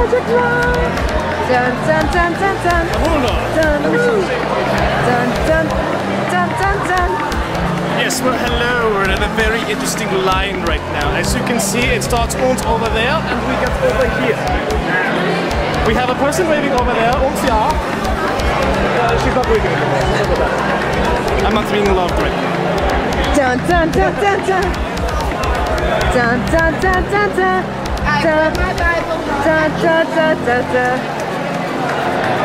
Project Rock! Dun dun dun dun dun! Hold on! Dun dun dun dun dun dun! Yes, well hello, we're at a very interesting line right now. As you can see, it starts over there and we get over here. We have a person waving over there, ja. She's not waving anymore. I'm not being loved right now. Dun dun dun dun dun! Dun dun dun dun dun! Dun dun dun dun dun dun!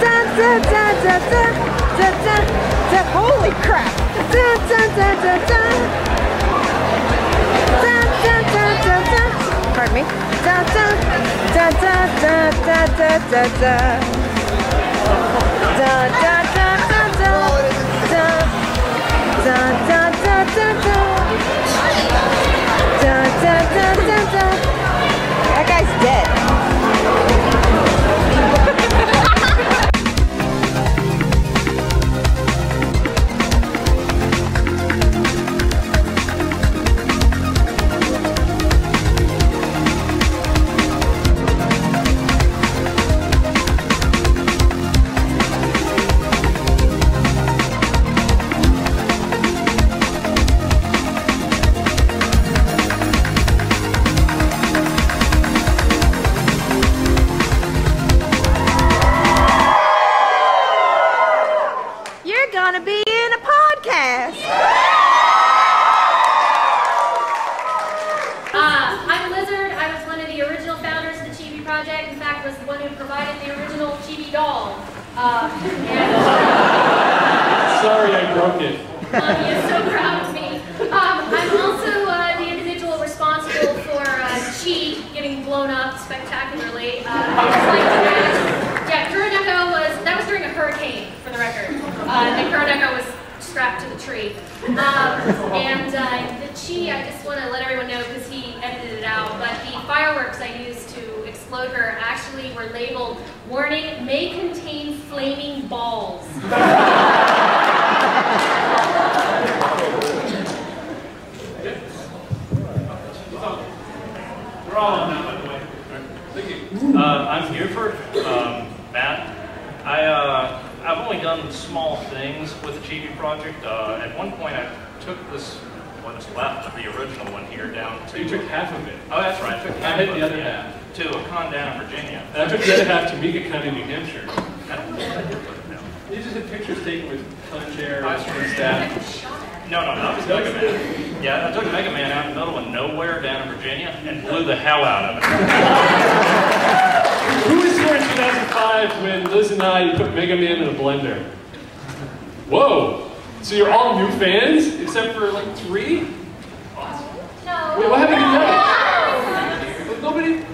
Dun dun dun dun dun! Dun dun dun! Holy crap! Dun dun dun dun dun! Dun dun dun dun dun! Pardon me. Dun dun dun dun dun dun dun dun dun! Dun dun dun dun dun! Dun dun dun dun dun dun! Dun dun dun dun dun! That guy's dead. Gonna be in a podcast. I'm Lizard. I was one of the original founders of the Chibi Project. In fact, was the one who provided the original Chibi doll. Sorry, I broke it. He is so proud of me. I'm also the individual responsible for Chi getting blown up spectacularly. I just like to add, yeah, Kuroneko that was during a hurricane, for the record. And Kuroneko was strapped to the tree. And the Chi, I just want to let everyone know, because he edited it out, but the fireworks I used to explode her actually were labeled, "Warning, may contain flaming balls." We're all on that, by the way. Thank you. I'm Buford, Matt. I've only done small things with the Chibi Project. At one point, I took what is left of the original one here down to... You took half of it. Oh, that's right. I took half of the other half. To a con down in Virginia. And I took the other half to Meeka County, New Hampshire. I don't know what I did with them. You just had pictures taken with chair and staff. No, that was Mega Man. Yeah, I took Mega Man out in the middle of nowhere down in Virginia and blew the hell out of it. Who was here in 2005 when Liz and I put Mega Man in a blender? Whoa! So you're all new fans, except for like 3? No. Wait, what happened to you? Nobody?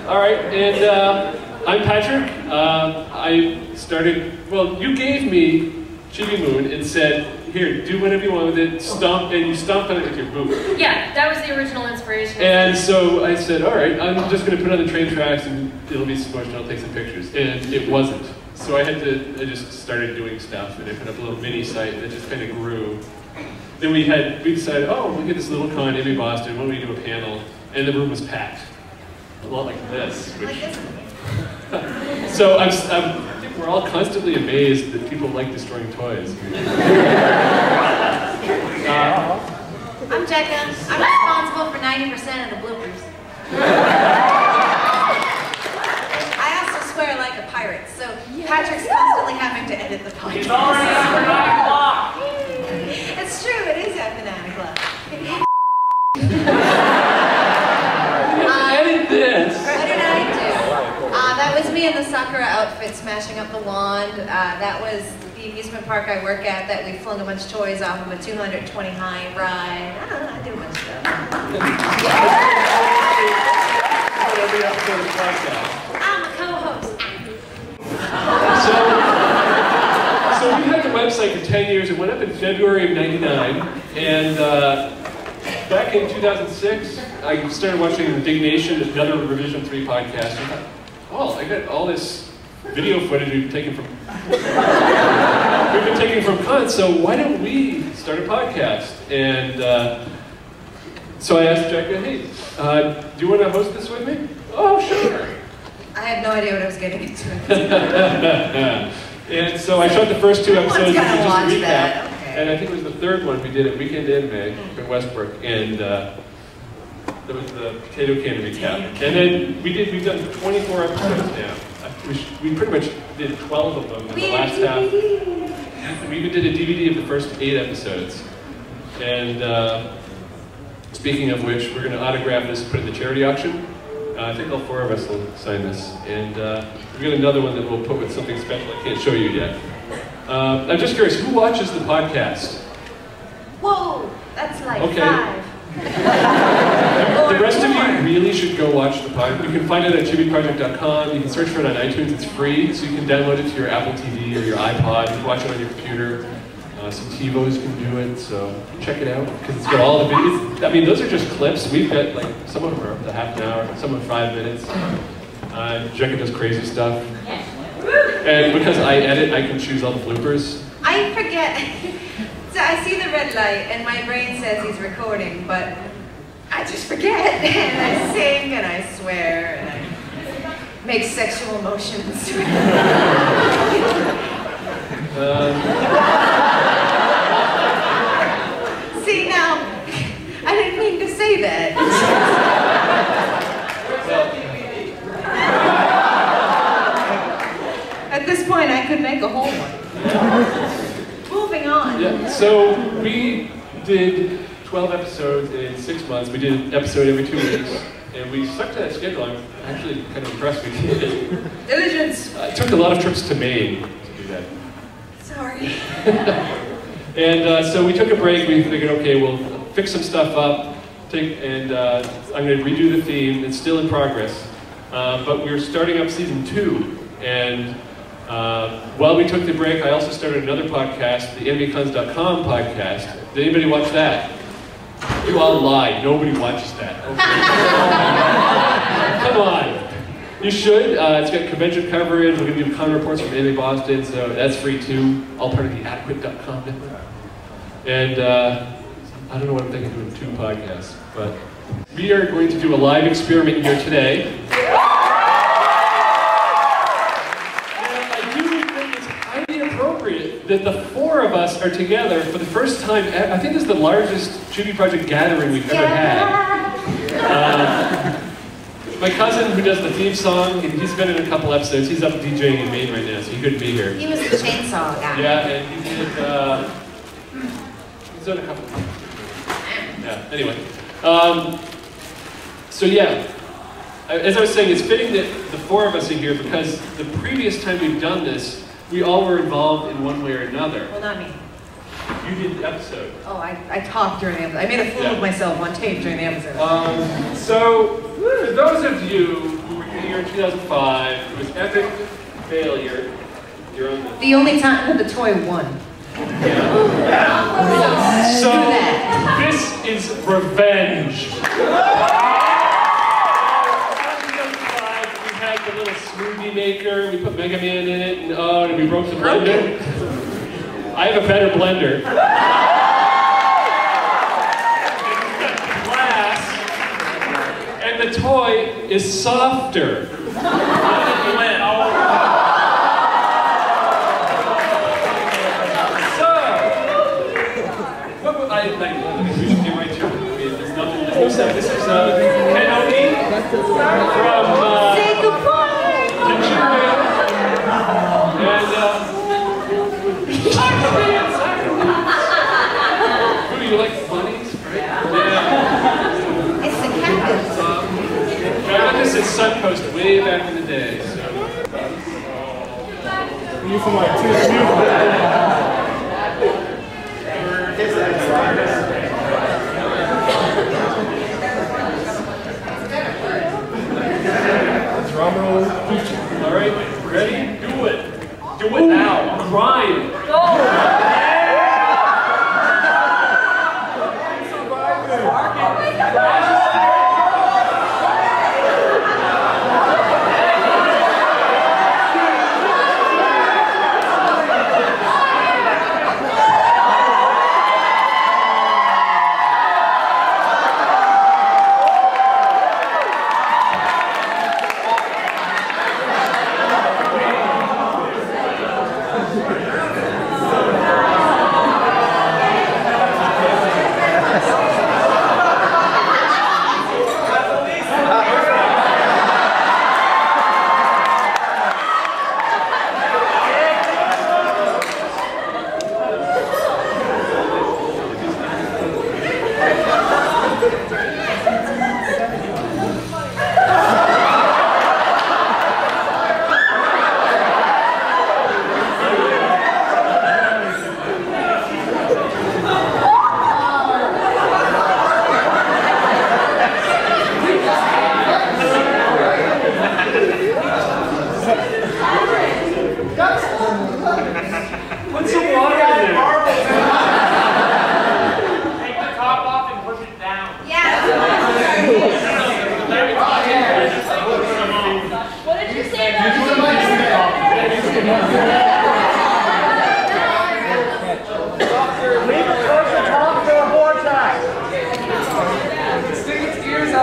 All right, and I'm Patrick. I started, well, you gave me Chibi Moon and said, here, do whatever you want with it, stomp, and you stomped on it with your boot. Yeah, that was the original inspiration. And so I said, all right, I'm just going to put it on the train tracks and it'll be smushed and I'll take some pictures. And it wasn't. So I just started doing stuff and I put up a little mini site that just kind of grew. Then we decided, oh, we'll get this little con in Boston, why don't we do a panel? And the room was packed. A lot like this. So I think we're all constantly amazed that people like destroying toys. I'm Jekka. I'm responsible for 90% of the bloopers. I also swear like a pirate, so Patrick's constantly having to edit the podcast. It's already after 9 o'clock. It's true, it is after 9 o'clock. Edit this! What did I do? That was me in the Sakura outfit smashing up the wand. That was the amusement park I work at that we flung a bunch of toys off of a 220 high ride. I do a bunch of stuff. I'm a co-host. So we had the website for 10 years. It went up in February of '99, and back in 2006, I started watching Indignation, another Revision 3 podcast. And I thought, oh, I got all this video footage we've been taking from cons, so why don't we start a podcast? And So I asked Jekka, hey, do you want to host this with me? Oh, sure. I had no idea what I was getting into. And so I shot the first 2 episodes Someone's gotta just watch a recap. that. Okay. And I think it was the 3rd one we did at Weekend Anime in Westbrook. And that was the potato can recap. And then we've done 24 episodes now. We pretty much did 12 of them in the last half. We even did a DVD of the first 8 episodes. And speaking of which, we're going to autograph this and put it in the charity auction. I think all 4 of us will sign this. And we've got another one that we'll put with something special I can't show you yet. I'm just curious, who watches the podcast? Whoa, that's like Okay. 5. The rest of you really should go watch the podcast. You can find it at chibiproject.com. You can search for it on iTunes. It's free, so you can download it to your Apple TV or your iPod. You can watch it on your computer. Some TiVos can do it, so check it out because it's got all the videos. I mean, those are just clips. We've got like some of them are up to half an hour, some are 5 minutes. Jekka does crazy stuff, and because I edit, I can choose all the bloopers. I forget. So I see the red light and my brain says he's recording, but I just forget. And I sing and I swear and I make sexual motions. See now, I didn't mean to say that. At this point, I could make a whole one. Moving on. Yeah, so we did 12 episodes in 6 months. We did an episode every 2 weeks, and we stuck to that schedule. I'm actually kind of impressed we did. Diligence. It took a lot of trips to Maine to do that. Sorry. And so we took a break. We figured, okay, we'll fix some stuff up. I'm going to redo the theme. It's still in progress, but we're starting up season 2. And while we took the break, I also started another podcast, the animecons.com podcast. Did anybody watch that? You all lied. Nobody watches that. Okay. Come on. You should. It's got convention coverage. We're going to do con reports from Anime Boston, so that's free too. All part of the adequate.com network. And I don't know what I'm thinking of doing 2 podcasts, but we are going to do a live experiment here today. That the 4 of us are together for the first time. I think this is the largest Chibi Project gathering we've ever had. My cousin, who does the theme song, he's been in a couple episodes. He's up DJing in Maine right now, so he couldn't be here. He was the chainsaw guy. Yeah, and he did. He's done a couple. Yeah. Anyway, so yeah, as I was saying, it's fitting that the 4 of us are here because the previous time we've done this, we all were involved in one way or another. Well, not me. You did the episode. Oh, I talked during the episode. I made a fool of myself on tape during the episode. So, for those of you who were here in 2005, it was epic failure. You're on the only time that the toy won. Yeah. So, this is revenge. The little smoothie maker, we put Mega Man in it, and we broke the blender. I have a better blender. Glass, and the toy is softer. So, what would I like? We should get right to it. There's nothing to say. This is Ken-ohki from. Say goodbye! And you like bunnies, right? Yeah. It's the cactus. I got this at Suncoast way back in the day. So. You from like 2 Drum roll. All right, ready? Do it. Do it now. Grind.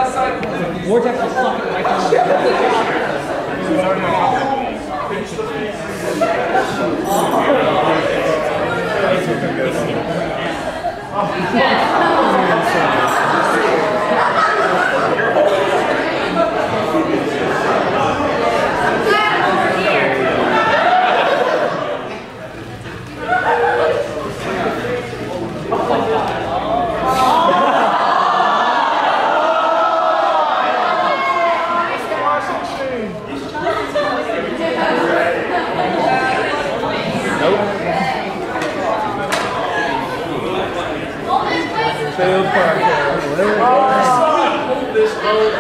Vortex is fucking right Failed podcast. Hold this boat.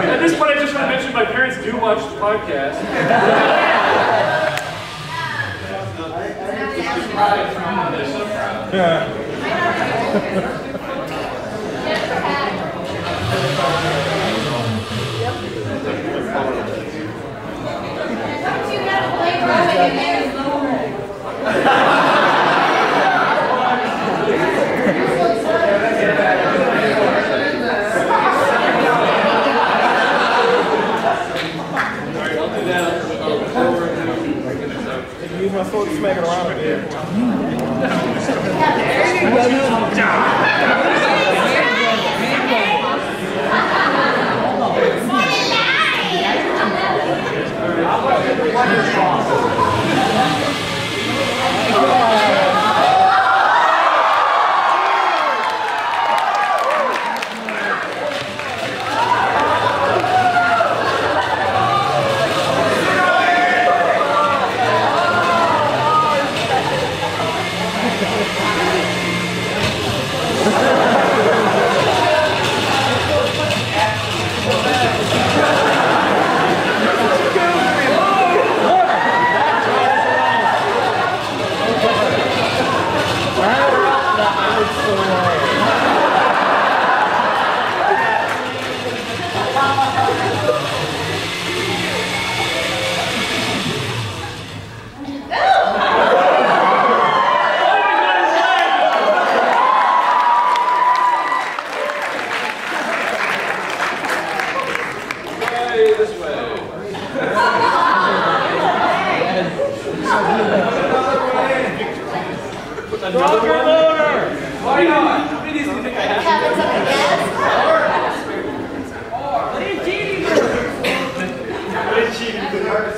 At this point, I just want to mention my parents do watch the podcast. Use my sword to smack it around in here.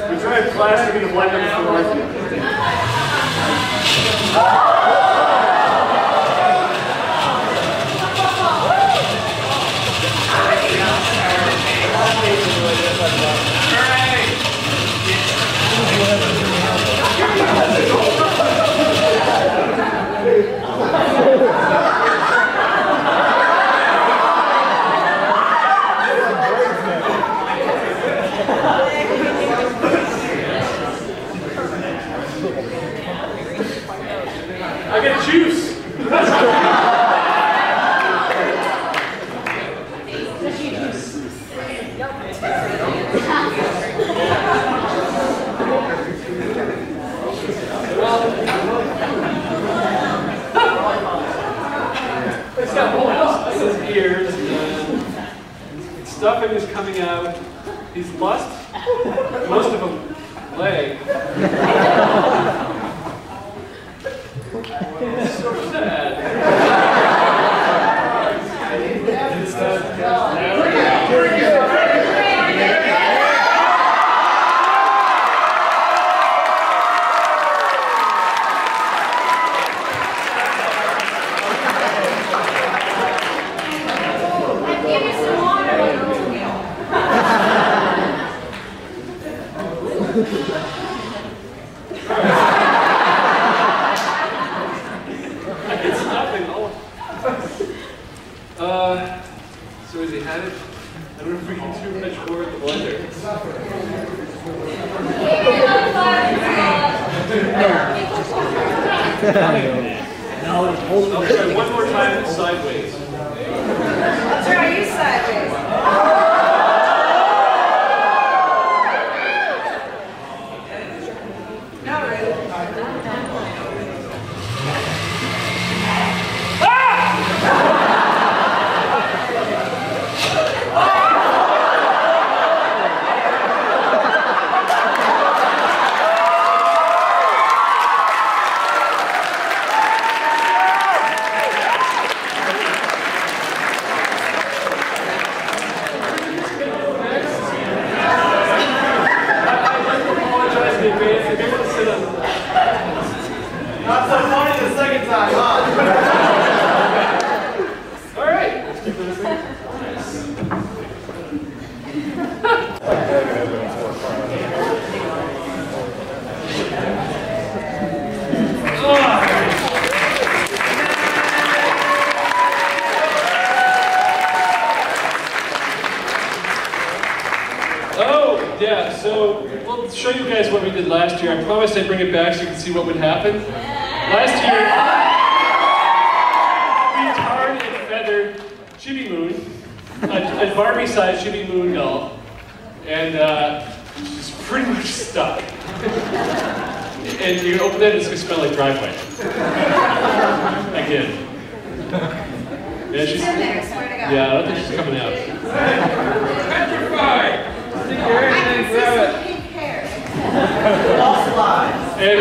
We tried plastic and blend them before. stuffing is coming out. He's lost most of a leg. It's so sad. So has he had it? I don't know if we can too much more at the blender. I'll try one more time sideways. I'll try you sideways. Not really. Not so funny the second time, huh? All right, let's keep this thing. Oh, yeah, so we'll show you guys what we did last year. I promised I'd bring it back so you can see what would happen. Last year, we tarred and feathered Chibi Moon, a Barbie-sized Chibi Moon doll, and she's pretty much stuck. And you open it, it's going to smell like driveway. Again. Yeah, she's in there, swear to God. Yeah, I don't think she's coming out. Petrified! Stick your hand in and grab it. Pink hair. And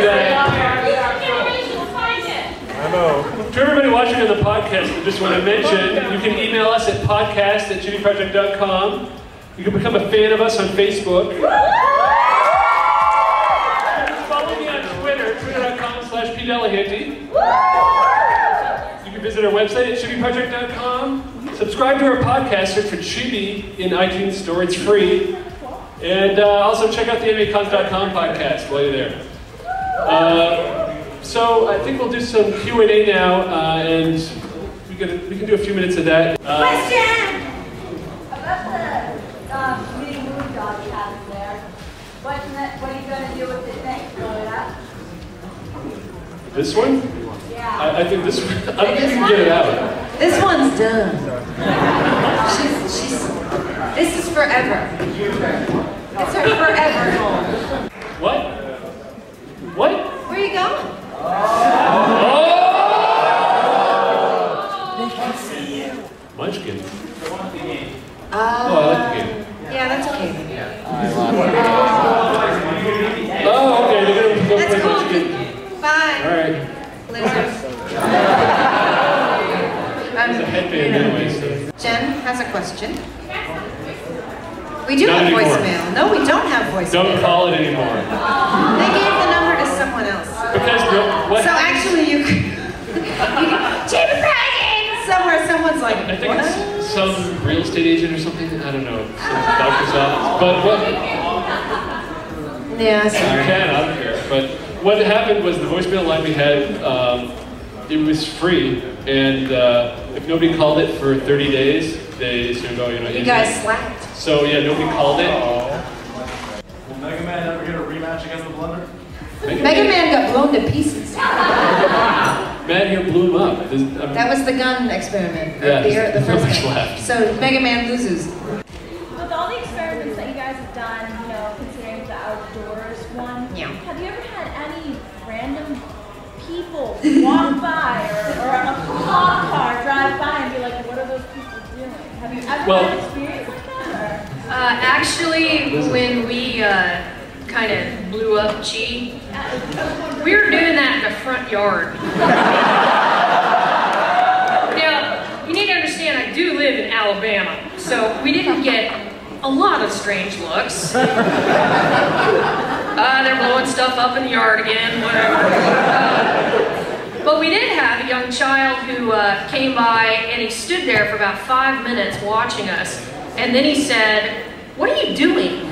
I know. to everybody watching on the podcast, I just want to mention, you can email us at podcast@chibiproject.com. You can become a fan of us on Facebook. Follow me on Twitter, twitter.com/pdelahanty. You can visit our website at chibiproject.com. Subscribe to our podcast, search for Chibi in iTunes Store, it's free. And also check out the animecons.com podcast while you're there. So I think we'll do some Q&A now, and we can do a few minutes of that. Question! About the mini moon dog you have in there, what are you going to do with it next? Blow it up? This one? Yeah. I think this one, I don't think we can get it out. This one's done. This is forever. It's her forever home. What? What? Where are you going? Oh! They can see you. Munchkin. Oh, I like the game. Yeah, that's okay. Oh, okay, you're going to go That's play cool. Munchkin. Bye. All right. Losers. It's a headband anyway, so. Jen has a question. We do Not have anymore. voicemail. No, we don't have voicemail. Don't call it anymore. They gave the number to someone else. Because what? So actually you could... Chibi Project! Somewhere someone's like, I think what? it's some real estate agent or something. I don't know. Some doctor's office. But what? Yeah, You sorry. can, I don't care. But what happened was the voicemail line we had, it was free. And if nobody called it for 30 days, they assumed, oh, You guys slacked. So yeah, nobody called it. Will Mega Man ever get a rematch against the Blunder? Mega Man got blown to pieces. Man here blew him up. That was the gun experiment. Yeah, The first much gun. left. So Mega Man loses. With all the experiments that you guys have done, considering the outdoors one, Yeah. have you ever had any random people walk by or a cop car drive by and be like, what are those people doing? Have you ever had an experience like that? Actually, when we kind of blew up Chi, we were doing that in the front yard. Now, you need to understand, I do live in Alabama, so we didn't get a lot of strange looks. They're blowing stuff up in the yard again, whatever. But we did have a young child who came by and he stood there for about 5 minutes watching us. And then he said, "What are you doing?"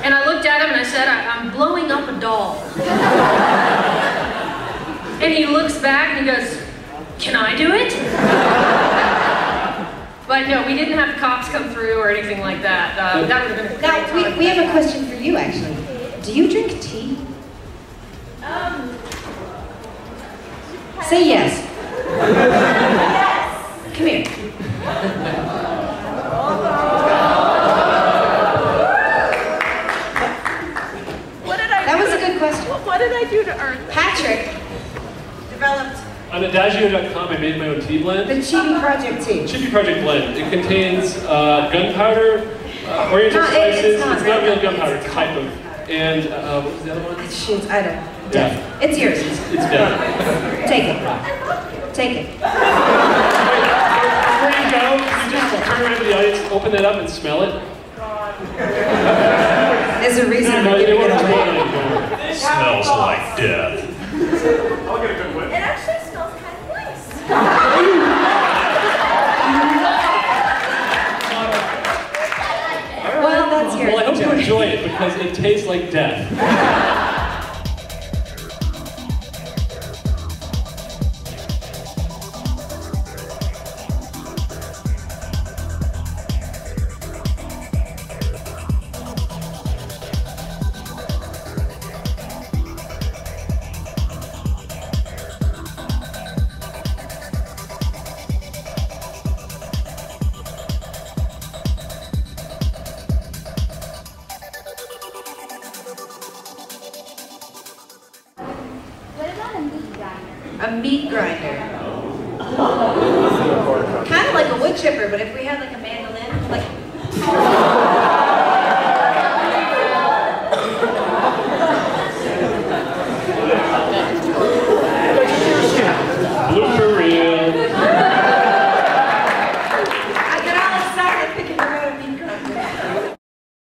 And I looked at him and I said, "I'm blowing up a doll." And he looks back and he goes, "Can I do it?" But no, we didn't have the cops come through or anything like that. That would have been a great Now, time. we have a question for you, actually. Do you drink tea? Say yes. Yes. Come here. What did I That do? was a good question. What did I do to earn that? Patrick developed On Adagio.com, I made my own tea blend. the Chibi Project tea. Chibi Project blend. It contains gunpowder, oriental No, spices. it's not It's not real real gunpowder, type of. And what was the other one? Shoot, I don't. Yeah. It's yours. It's dead. Take it. Take it. Before you go, you just turn around to the audience, open that up, and smell it. There's a reason No, we're they giving won't it smell away. it anymore. Smells like death. I'll get a good whip. It actually smells kind of nice. Well, that's yours. Well, I hope you enjoy it because it tastes like death. What about a meat grinder? A meat grinder. Kind of like a wood chipper, but if we had like a mandolin, like